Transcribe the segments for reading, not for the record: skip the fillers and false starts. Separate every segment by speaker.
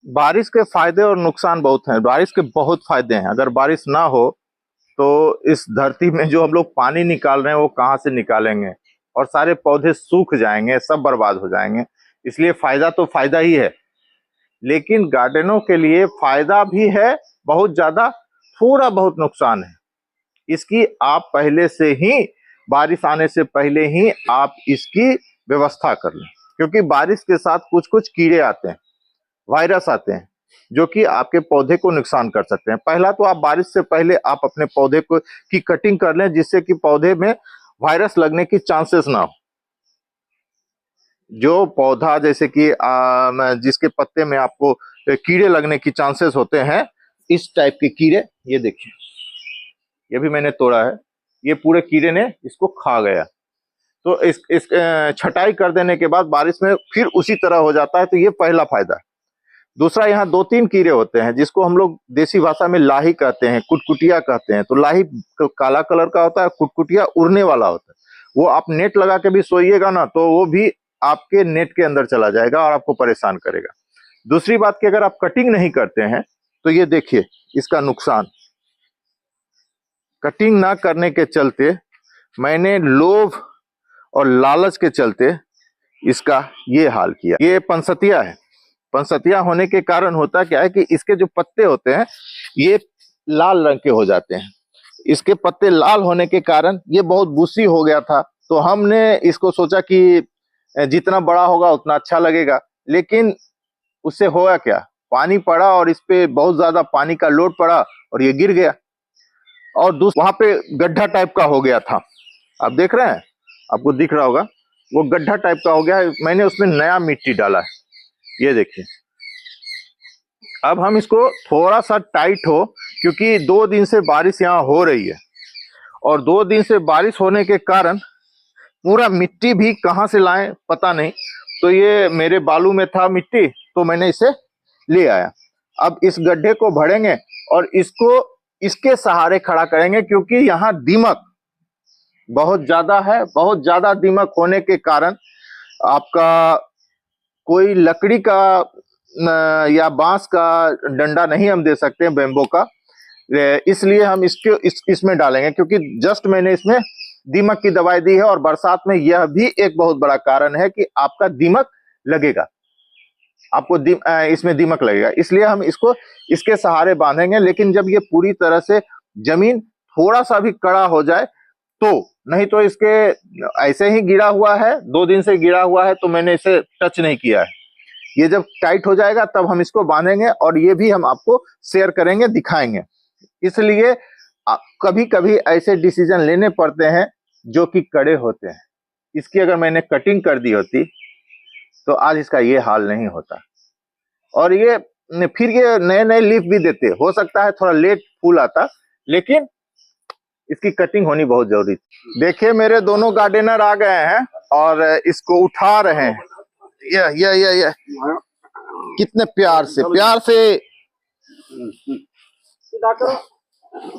Speaker 1: बारिश के फायदे और नुकसान बहुत हैं। बारिश के बहुत फायदे हैं। अगर बारिश ना हो तो इस धरती में जो हम लोग पानी निकाल रहे हैं वो कहाँ से निकालेंगे, और सारे पौधे सूख जाएंगे, सब बर्बाद हो जाएंगे। इसलिए फायदा तो फायदा ही है, लेकिन गार्डनों के लिए फायदा भी है बहुत ज्यादा, थोड़ा बहुत नुकसान है। इसकी आप पहले से ही, बारिश आने से पहले ही आप इसकी व्यवस्था कर लें, क्योंकि बारिश के साथ कुछ कुछ कीड़े आते हैं, वायरस आते हैं, जो कि आपके पौधे को नुकसान कर सकते हैं। पहला तो आप बारिश से पहले आप अपने पौधे को की कटिंग कर लें, जिससे कि पौधे में वायरस लगने की चांसेस ना हो। जो पौधा जैसे कि जिसके पत्ते में आपको कीड़े लगने की चांसेस होते हैं, इस टाइप के कीड़े, ये देखिए, ये भी मैंने तोड़ा है, ये पूरे कीड़े ने इसको खा गया। तो इस छटाई कर देने के बाद बारिश में फिर उसी तरह हो जाता है, तो ये पहला फायदा है। दूसरा, यहाँ 2-3 कीड़े होते हैं जिसको हम लोग देसी भाषा में लाही कहते हैं, कुटकुटिया कहते हैं। तो लाही काला कलर का होता है, कुटकुटिया उड़ने वाला होता है। वो आप नेट लगा के भी सोइएगा ना, तो वो भी आपके नेट के अंदर चला जाएगा और आपको परेशान करेगा। दूसरी बात कि अगर आप कटिंग नहीं करते हैं तो ये देखिए इसका नुकसान। कटिंग ना करने के चलते, मैंने लोभ और लालच के चलते इसका ये हाल किया। ये पंसतिया है। पंसतिया होने के कारण होता क्या है कि इसके जो पत्ते होते हैं ये लाल रंग के हो जाते हैं। इसके पत्ते लाल होने के कारण ये बहुत बुसी हो गया था। तो हमने इसको सोचा कि जितना बड़ा होगा उतना अच्छा लगेगा, लेकिन उससे होगा क्या, पानी पड़ा और इस पे बहुत ज्यादा पानी का लोड पड़ा और ये गिर गया। और वहां पे गड्ढा टाइप का हो गया था, आप देख रहे हैं, आपको दिख रहा होगा, वो गड्ढा टाइप का हो गया है। मैंने उसमें नया मिट्टी डाला है, ये देखिए। अब हम इसको थोड़ा सा टाइट हो, क्योंकि 2 दिन से बारिश यहाँ हो रही है, और 2 दिन से बारिश होने के कारण पूरा मिट्टी भी कहाँ से लाएं पता नहीं। तो ये मेरे बालू में था मिट्टी, तो मैंने इसे ले आया। अब इस गड्ढे को भरेंगे और इसको इसके सहारे खड़ा करेंगे, क्योंकि यहाँ दीमक बहुत ज्यादा है। बहुत ज्यादा दीमक होने के कारण आपका कोई लकड़ी का या बांस का डंडा नहीं हम दे सकते हैं, बेम्बो का, इसलिए हम इसमें डालेंगे, क्योंकि जस्ट मैंने इसमें दीमक की दवाई दी है। और बरसात में यह भी एक बहुत बड़ा कारण है कि आपका दीमक लगेगा, आपको इसमें दीमक लगेगा, इसलिए हम इसको इसके सहारे बांधेंगे। लेकिन जब ये पूरी तरह से जमीन थोड़ा सा भी कड़ा हो जाए तो, नहीं तो इसके ऐसे ही गिरा हुआ है, 2 दिन से गिरा हुआ है, तो मैंने इसे टच नहीं किया है। ये जब टाइट हो जाएगा तब हम इसको बांधेंगे, और ये भी हम आपको शेयर करेंगे, दिखाएंगे। इसलिए कभी कभी ऐसे डिसीजन लेने पड़ते हैं जो कि कड़े होते हैं। इसकी अगर मैंने कटिंग कर दी होती तो आज इसका ये हाल नहीं होता, और ये फिर ये नए नए लीफ भी देते। हो सकता है थोड़ा लेट फूल आता, लेकिन इसकी कटिंग होनी बहुत जरूरी थी। देखिए मेरे दोनों गार्डनर आ गए हैं और इसको उठा रहे हैं। ये कितने प्यार से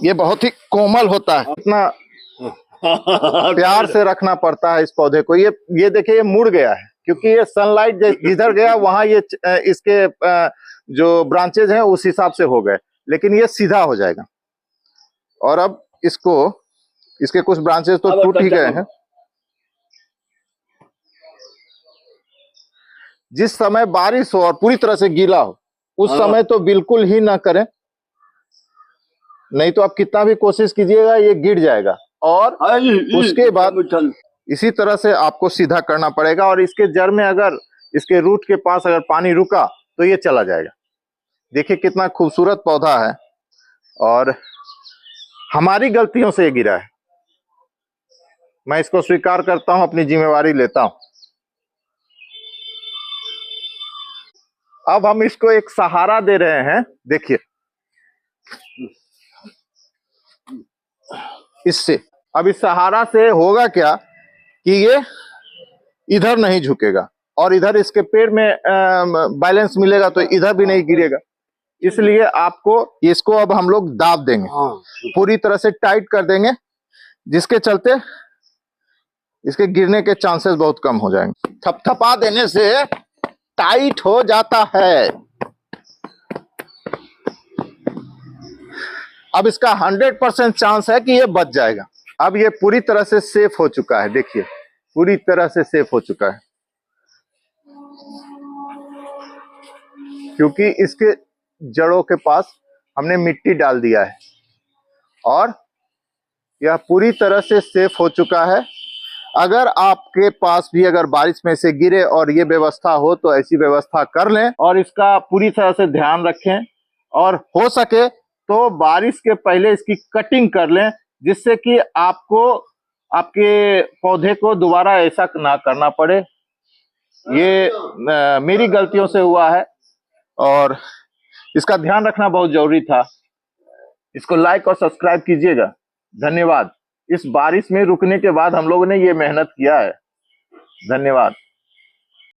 Speaker 1: ये बहुत ही कोमल होता है, इतना प्यार से रखना पड़ता है इस पौधे को। ये देखिए, ये मुड़ गया है, क्योंकि ये सनलाइट जिधर गया वहां ये इसके जो ब्रांचेज हैं उस हिसाब से हो गए, लेकिन ये सीधा हो जाएगा। और अब इसके कुछ ब्रांचेज तो टूट ही गए हैं। जिस समय बारिश हो और पूरी तरह से गीला हो, उस समय तो बिल्कुल ही ना करें, नहीं तो आप कितना भी कोशिश कीजिएगा ये गिर जाएगा। और उसके बाद इसी तरह से आपको सीधा करना पड़ेगा, और इसके जड़ में अगर, इसके रूट के पास अगर पानी रुका तो ये चला जाएगा। देखिए कितना खूबसूरत पौधा है, और हमारी गलतियों से ये गिरा है। मैं इसको स्वीकार करता हूं, अपनी जिम्मेवारी लेता हूं। अब हम इसको एक सहारा दे रहे हैं, देखिए इससे। अब इस सहारा से होगा क्या कि ये इधर नहीं झुकेगा, और इधर इसके पेड़ में बैलेंस मिलेगा, तो इधर भी नहीं गिरेगा। इसलिए आपको इसको अब हम लोग दाब देंगे, पूरी तरह से टाइट कर देंगे, जिसके चलते इसके गिरने के चांसेस बहुत कम हो जाएंगे। थपथपा देने से टाइट हो जाता है। अब इसका 100% चांस है कि ये बच जाएगा। अब ये पूरी तरह से सेफ हो चुका है, देखिए पूरी तरह से सेफ हो चुका है, क्योंकि इसके जड़ों के पास हमने मिट्टी डाल दिया है और यह पूरी तरह से सेफ हो चुका है। अगर आपके पास भी अगर बारिश में से गिरे और ये व्यवस्था हो तो ऐसी व्यवस्था कर लें और इसका पूरी तरह से ध्यान रखें, और हो सके तो बारिश के पहले इसकी कटिंग कर लें, जिससे कि आपको आपके पौधे को दोबारा ऐसा ना करना पड़े। ये मेरी गलतियों से हुआ है और इसका ध्यान रखना बहुत जरूरी था। इसको लाइक और सब्सक्राइब कीजिएगा। धन्यवाद। इस बारिश में रुकने के बाद हम लोगों ने ये मेहनत किया है। धन्यवाद।